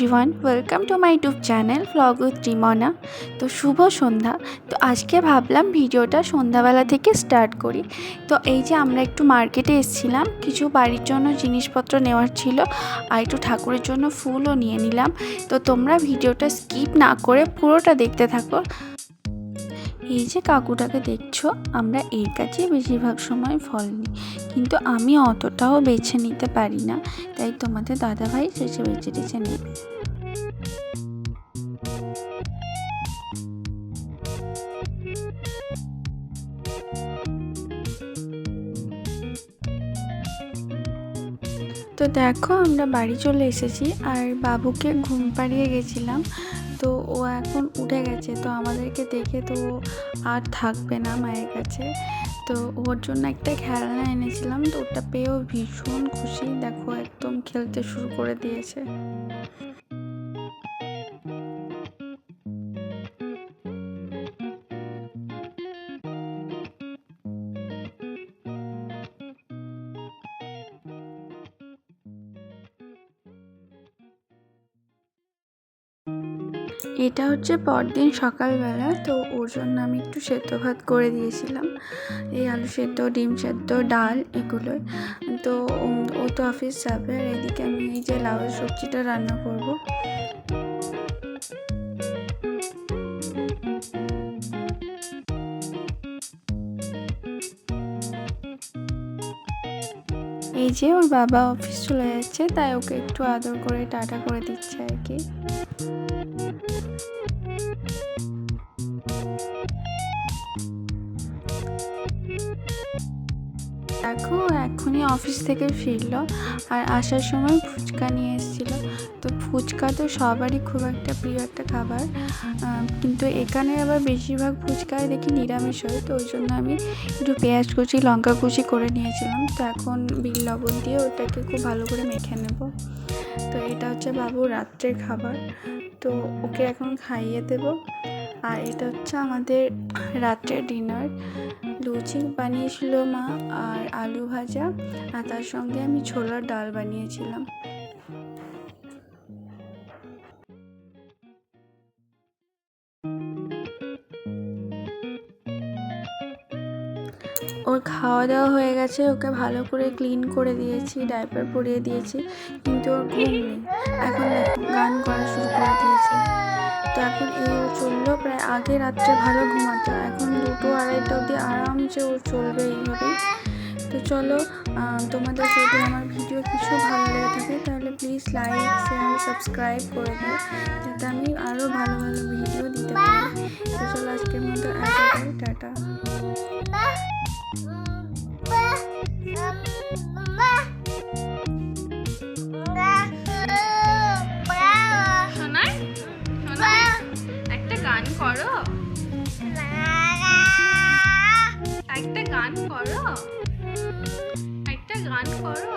Everyone, welcome to my YouTube channel vlog with Rimna. তো শুভ সন্ধ্যা। তো আজকে ভাবলাম ভিডিওটা সন্ধ্যাবেলা থেকে স্টার্ট করি। তো এই যে আমরা একটু মার্কেটে এসেছিলাম, কিছু বাড়ির জন্য জিনিসপত্র নেওয়ার ছিল, আর একটু ঠাকুরের জন্য ফুলও নিয়ে নিলাম। তো তোমরা ভিডিওটা স্কিপ না করে পুরোটা দেখতে থাকো। এই যে কাকুটাকে দেখছো, আমরা এর কাছেই বেশিরভাগ সময় ফল নিই, কিন্তু আমি অতটাও বেছে নিতে পারি না, তাই তোমাদের দাদাভাই শেষে বেছে টেছে নেবে। তো দেখো আমরা বাড়ি চলে এসেছি, আর বাবুকে ঘুম পাড়িয়ে গেছিলাম। তো ও এখন উঠে গেছে, তো আমাদেরকে দেখে তো আর থাকবে না মায়ের কাছে। তো ওর জন্য একটা খেলনা এনেছিলাম, তো ওটা পেয়েও ভীষণ খুশি। দেখো একদম খেলতে শুরু করে দিয়েছে। এটা হচ্ছে পরদিন সকালবেলা। তো ওর জন্য আমি একটু সেদ্ধ ভাত করে দিয়েছিলাম, এই আলু সেদ্ধ, ডিম সেদ্ধ, ডাল এগুলোই। তো ও তো অফিস যাবে, আর এদিকে আমি এই যে লাউয়ের সবজিটা রান্না করব। এই যে ওর বাবা অফিস চলে যাচ্ছে, তাই ওকে একটু আদর করে টাটা করে দিচ্ছে আর কি। দেখো এখনই অফিস থেকে ফিরলো, আর আসার সময় ফুচকা নিয়ে এসেছিলো। তো ফুচকা তো সবারই খুব একটা প্রিয় একটা খাবার, কিন্তু এখানে আবার বেশিরভাগ ফুচকায় দেখি নিরামিষ হয়। তো ওই জন্য আমি একটু পেঁয়াজ কুচি, লঙ্কা কুচি করে নিয়েছিলাম। তো এখন বিট লবণ দিয়ে ওটাকে খুব ভালো করে মেখে নেব। তো এটা হচ্ছে বাবুর রাত্রের খাবার, তো ওকে এখন খাইয়ে দেব। আর এটা হচ্ছে আমাদের রাত্রের ডিনার। লুচি বানিয়েছিল মা, আর আলু ভাজা, আর তার সঙ্গে আমি ছোলার ডাল বানিয়েছিলাম। ওর খাওয়া দাওয়া হয়ে গেছে, ওকে ভালো করে ক্লিন করে দিয়েছি, ডাইপার পরিয়ে দিয়েছি, কিন্তু ওর ঘুম নেই। এখন দেখো গান করা শুরু করে দিয়েছে। তো এখন এই ও চললো, প্রায় আগে রাত্রে ভালো ঘুমাতো, এখন 2টো 2:30 অবধি আরামসে ও চলবে এইভাবেই। তো চলো, তোমাদের যদি আমার ভিডিও কিছু ভালো লেগে থাকে তাহলে প্লিজ লাইক, শেয়ার, সাবস্ক্রাইব করে দিও, যাতে আমি আরও ভালো ভালো ভিডিও দিতে পারি। তো চলো আজকের মতো এতটাই, টাটা। একটা গান করো, একটা গান করো, একটা গান করো।